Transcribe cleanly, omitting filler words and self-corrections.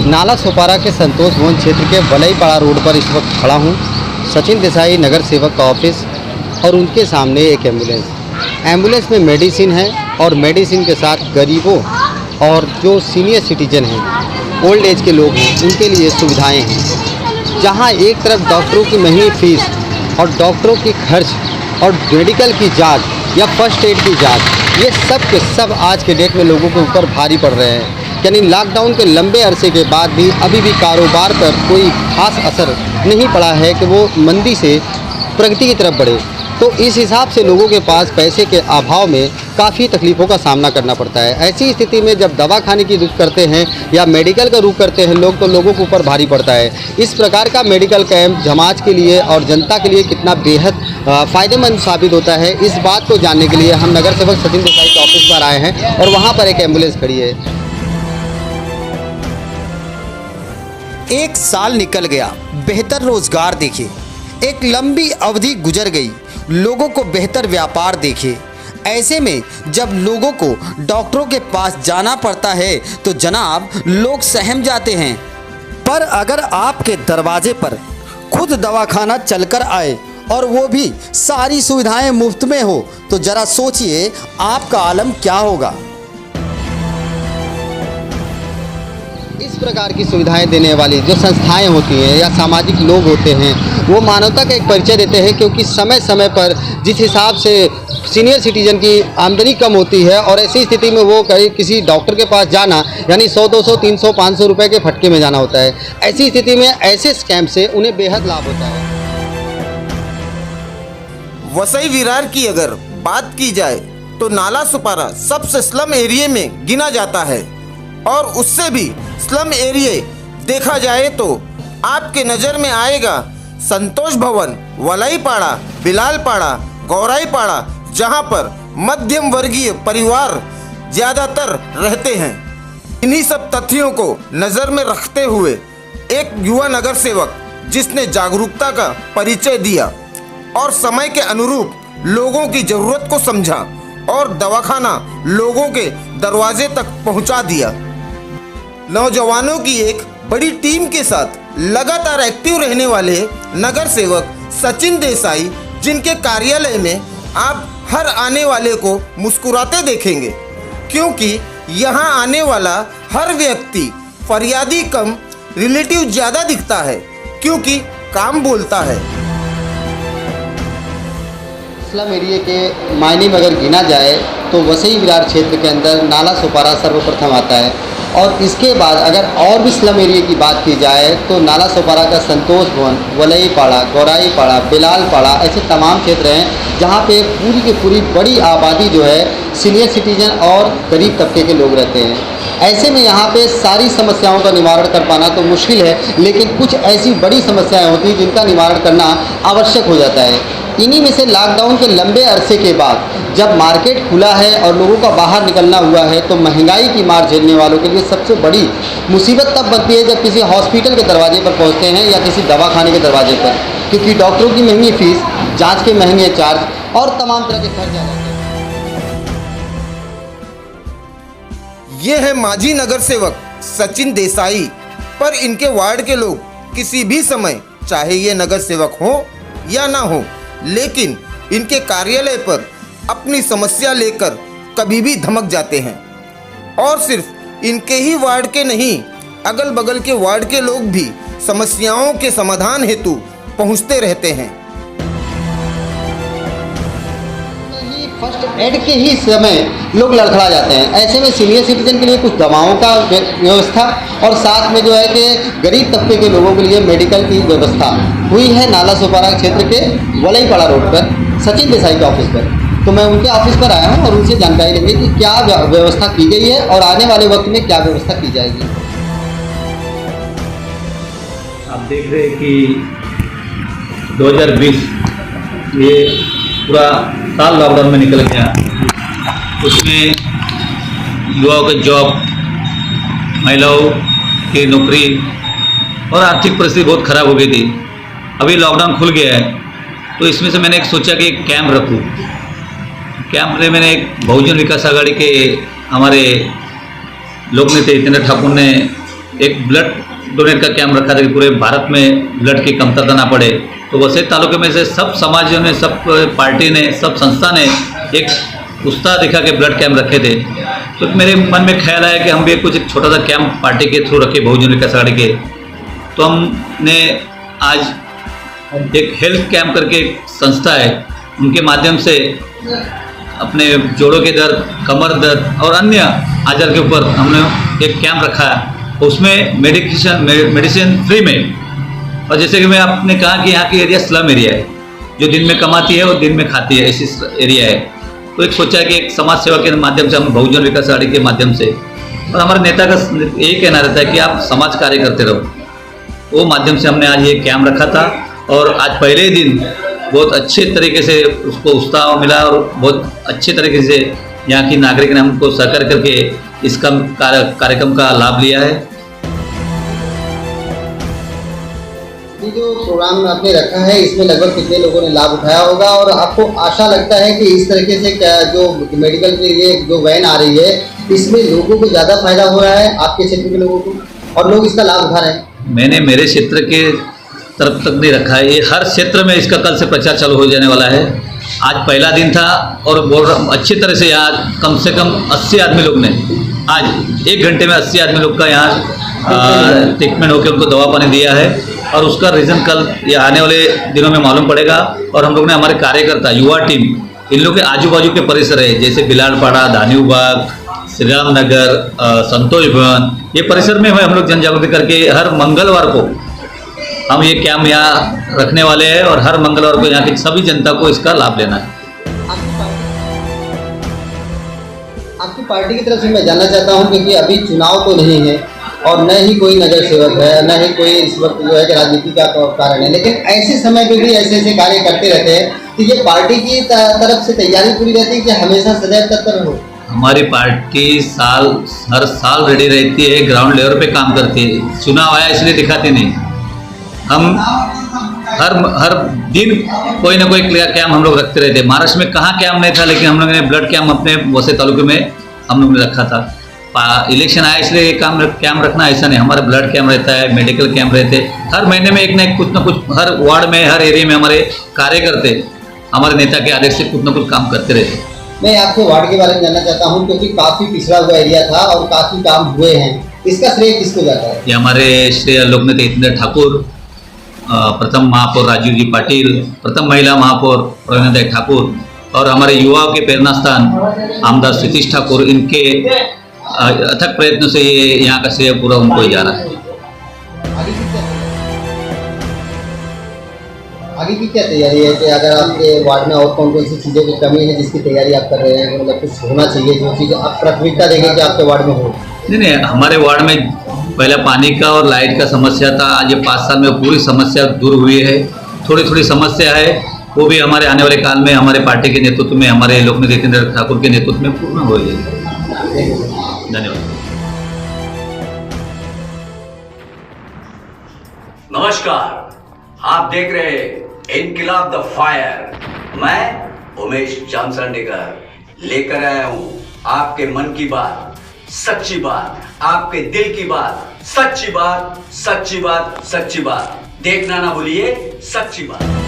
नाला सोपारा के संतोष भवन क्षेत्र के वलईपाड़ा रोड पर इस वक्त खड़ा हूँ। सचिन देसाई नगर सेवक का ऑफिस और उनके सामने एक एम्बुलेंस में मेडिसिन है और मेडिसिन के साथ गरीबों और जो सीनियर सिटीजन हैं, ओल्ड एज के लोग हैं, उनके लिए सुविधाएं हैं। जहां एक तरफ डॉक्टरों की महंगी फीस और डॉक्टरों की खर्च और मेडिकल की जांच या फर्स्ट एड की जांच, ये सब के सब आज के डेट में लोगों के ऊपर भारी पड़ रहे हैं। यानी लॉकडाउन के लंबे अरसे के बाद भी अभी भी कारोबार पर कोई खास असर नहीं पड़ा है कि वो मंदी से प्रगति की तरफ बढ़े। तो इस हिसाब से लोगों के पास पैसे के अभाव में काफ़ी तकलीफ़ों का सामना करना पड़ता है। ऐसी स्थिति में जब दवा खाने की रुख करते हैं या मेडिकल का रुख करते हैं लोग, तो लोगों के ऊपर भारी पड़ता है। इस प्रकार का मेडिकल कैंप समाज के लिए और जनता के लिए कितना बेहद फ़ायदेमंद साबित होता है, इस बात को जानने के लिए हम नगर सेवक सचिन देसाई के ऑफिस पर आए हैं और वहाँ पर एक एम्बुलेंस खड़ी है। एक साल निकल गया, बेहतर रोजगार देखिए, एक लंबी अवधि गुजर गई, लोगों को बेहतर व्यापार देखिए। ऐसे में जब लोगों को डॉक्टरों के पास जाना पड़ता है तो जनाब लोग सहम जाते हैं। पर अगर आपके दरवाजे पर खुद दवाखाना चलकर आए और वो भी सारी सुविधाएं मुफ्त में हो तो जरा सोचिए आपका आलम क्या होगा। इस प्रकार की सुविधाएं देने वाली जो संस्थाएं होती हैं या सामाजिक लोग होते हैं, वो मानवता का एक परिचय देते हैं, क्योंकि समय समय पर जिस हिसाब से सीनियर सिटीजन की आमदनी कम होती है और ऐसी स्थिति में वो किसी डॉक्टर के पास जाना यानी 100, 200, 300, 500 रुपए के फटके में जाना होता है। ऐसी स्थिति में ऐसे स्कैम से उन्हें बेहद लाभ होता है। वसई विरार की अगर बात की जाए तो नाला सोपारा सबसे स्लम एरिया में गिना जाता है, और उससे भी स्लम एरिया देखा जाए तो आपके नज़र में आएगा संतोष भवन, वलईपाड़ा, बिलालपाड़ा, गौराईपाड़ा, जहां पर मध्यम वर्गीय परिवार ज़्यादातर रहते हैं। इन्हीं सब तथ्यों को नज़र में रखते हुए एक युवा नगर सेवक जिसने जागरूकता का परिचय दिया और समय के अनुरूप लोगों की ज़रूरत को समझा और दवाखाना लोगों के दरवाजे तक पहुंचा दिया। नौजवानों की एक बड़ी टीम के साथ लगातार एक्टिव रहने वाले नगर सेवक सचिन देसाई, जिनके कार्यालय में आप हर आने वाले को मुस्कुराते देखेंगे, क्योंकि यहाँ आने वाला हर व्यक्ति फरियादी कम रिलेटिव ज़्यादा दिखता है, क्योंकि काम बोलता है। स्लम एरिया के मायने में अगर गिना जाए तो वसई विरार क्षेत्र के अंदर नाला सोपारा सर्वप्रथम आता है, और इसके बाद अगर और भी स्लम एरिया की बात की जाए तो नाला सोपारा का संतोष भवन, वलईपाड़ा, गौराईपाड़ा, बिलालपाड़ा, ऐसे तमाम क्षेत्र हैं जहाँ पे पूरी की पूरी बड़ी आबादी जो है सीनियर सिटीजन और गरीब तबके के लोग रहते हैं। ऐसे में यहाँ पे सारी समस्याओं का निवारण कर पाना तो मुश्किल है, लेकिन कुछ ऐसी बड़ी समस्याएं होती हैं जिनका निवारण करना आवश्यक हो जाता है। इन्हीं में से लॉकडाउन के लंबे अरसे के बाद जब मार्केट खुला है और लोगों का बाहर निकलना हुआ है, तो महंगाई की मार झेलने वालों के लिए सबसे बड़ी मुसीबत तब बनती है जब किसी हॉस्पिटल के दरवाजे पर पहुंचते हैं या किसी दवाखाने के दरवाजे पर, क्योंकि डॉक्टरों की महंगी फीस, जांच के महंगे चार्ज और तमाम तरह के खर्च आ जाते हैं। ये है माजी नगर सेवक सचिन देसाई। पर इनके वार्ड के लोग किसी भी समय, चाहे ये नगर सेवक हो या ना हो, लेकिन इनके कार्यालय पर अपनी समस्या लेकर कभी भी धमक जाते हैं। और सिर्फ इनके ही वार्ड के नहीं, अगल बगल के वार्ड के लोग भी समस्याओं के समाधान हेतु पहुंचते रहते हैं। फर्स्ट एड के ही समय लोग लड़खड़ा जाते हैं। ऐसे में सीनियर सिटीजन के लिए कुछ दवाओं का व्यवस्था और साथ में जो है कि गरीब तबके के लोगों के लिए मेडिकल की व्यवस्था हुई है नाला सोपारा क्षेत्र के वलईपाड़ा रोड पर सचिन देसाई के ऑफिस पर। तो मैं उनके ऑफिस पर आया हूं और उनसे जानकारी लेंगे कि क्या व्यवस्था की गई है और आने वाले वक्त में क्या व्यवस्था की जाएगी। आप देख रहे हैं कि 2020 ये पूरा साल लॉकडाउन में निकल गया। उसमें युवाओं के जॉब, महिलाओं की नौकरी और आर्थिक परिस्थिति बहुत ख़राब हो गई थी। अभी लॉकडाउन खुल गया है तो इसमें से मैंने एक सोचा कि एक कैंप रखूँ। कैंप में मैंने एक बहुजन विकास आघाड़ी के हमारे लोक नेता जितेंद्र ठाकुर ने एक ब्लड डोनेट का कैंप रखा था कि पूरे भारत में ब्लड की कमतरता ना पड़े। तो वसई तालुके में से सब समाजों ने, सब पार्टी ने, सब संस्था ने एक उत्साह दिखा के ब्लड कैंप रखे थे। तो मेरे मन में ख्याल आया कि हम भी कुछ एक छोटा सा कैंप पार्टी के थ्रू रखे, बहुजन विकास आघाड़ी के। तो हमने आज एक हेल्थ कैंप करके एक संस्था है, उनके माध्यम से अपने जोड़ों के दर्द, कमर दर्द और अन्य आजार के ऊपर हमने एक कैंप रखा है। उसमें मेडिसिन फ्री में। और जैसे कि मैं आपने कहा कि यहाँ की एरिया स्लम एरिया है, जो दिन में कमाती है और दिन में खाती है, ऐसी एरिया है। तो एक सोचा कि एक समाज सेवा के माध्यम से, हम बहुजन विकास आघाड़ी के माध्यम से, और हमारे नेता का यही कहना रहता है कि आप समाज कार्य करते रहो, वो माध्यम से हमने आज ये कैंप रखा था। और आज पहले ही दिन बहुत अच्छे तरीके से उसको उत्साह मिला और बहुत अच्छे तरीके से यहाँ की नागरिक ने हमको सहकार करके इसका कार्यक्रम का लाभ लिया है। ये जो प्रोग्राम आपने रखा है, इसमें लगभग कितने लोगों ने लाभ उठाया होगा, और आपको आशा लगता है कि इस तरीके से क्या जो मेडिकल के लिए जो वैन आ रही है, इसमें लोगों को ज़्यादा फायदा हो रहा है, आपके क्षेत्र के लोगों को, और लोग इसका लाभ उठा रहे हैं? मैंने मेरे क्षेत्र के तरफ तक नहीं रखा है, ये हर क्षेत्र में इसका कल से प्रचार चालू हो जाने वाला है। आज पहला दिन था और बोल रहा अच्छी तरह से यहाँ कम से कम 80 आदमी लोग ने आज 1 घंटे में 80 आदमी लोग का यहाँ ट्रीटमेंट होकर उनको दवा पानी दिया है। और उसका रीज़न कल ये आने वाले दिनों में मालूम पड़ेगा। और हम लोग ने, हमारे कार्यकर्ता, युवा टीम, इन लोग के आजू बाजू के परिसर है, जैसे बिलाड़पाड़ा, धान्यूबाग, श्री राम नगर, संतोष भवन, ये परिसर में हम लोग जन जागृति करके हर मंगलवार को हम ये कैंप यहाँ रखने वाले हैं। और हर मंगलवार को यहाँ की सभी जनता को इसका लाभ लेना है। आपकी पार्टी की तरफ से मैं जानना चाहता हूँ, क्योंकि अभी चुनाव तो नहीं है और न ही कोई नगर सेवक है, न ही कोई इस वक्त जो है कि राजनीति का कारण है, लेकिन ऐसे समय पे भी ऐसे ऐसे कार्य करते रहते हैं, तो ये पार्टी की तरफ से तैयारी पूरी रहती है कि हमेशा सदैव तत्पर हो? हमारी पार्टी हर साल रेडी रहती है, ग्राउंड लेवल पे काम करती है। चुनाव आया इसलिए दिखाते नहीं, हम हर दिन कोई ना कोई कैंप हम लोग रखते रहते हैं। महाराष्ट्र में कहाँ कैंप नहीं था, लेकिन हम लोगों ने ब्लड कैंप अपने वसई तालुके में हम लोग ने रखा था। इलेक्शन आया इसलिए ये कैंप रखना ऐसा नहीं, हमारा ब्लड कैंप रहता है, मेडिकल कैंप रहते हैं। हर महीने में एक ना कुछ हर वार्ड में, हर एरिया में हमारे कार्यकर्ता हमारे नेता के आदेश से कुछ ना कुछ काम करते रहते हैं। मैं आपके वार्ड के बारे में जानना चाहता हूं, क्योंकि काफ़ी पिछड़ा हुआ एरिया था और काफ़ी काम हुए हैं, इसका श्रेय किसको जाता है? ये हमारे श्री लोकनेता हितेंद्र ठाकुर, प्रथम महापौर राजीव जी पाटिल, प्रथम महिला महापौर प्रवीणा ठाकुर, और हमारे युवाओं के प्रेरणा स्थान आमदार सतीश ठाकुर, इनके अथक प्रयत्न से ये यहाँ का श्रेय पूरा उनको ही जा रहा है। आगे की क्या तैयारी है कि अगर आपके वार्ड में और कौन कौन सी चीज़ों की कमी है जिसकी तैयारी आप कर रहे हैं, मतलब कुछ होना चाहिए जो चीज़ आप प्राथमिकता देंगे कि आपके वार्ड में हो? नहीं, हमारे वार्ड में पहले पानी का और लाइट का समस्या था। आज ये 5 साल में पूरी समस्या दूर हुई है। थोड़ी समस्या है, वो भी हमारे आने वाले काल में हमारे पार्टी के नेतृत्व में, हमारे लोकनेता हितेंद्र ठाकुर के नेतृत्व में पूर्ण हो जाएगी। धन्यवाद। नमस्कार, आप देख रहे हैं इनकलाब द फायर। मैं उमेश चांसरंडेकर लेकर आया हूं आपके मन की बात, सच्ची बात, आपके दिल की बात, सच्ची बात, सच्ची बात, सच्ची बात। देखना ना भूलिए, सच्ची बात।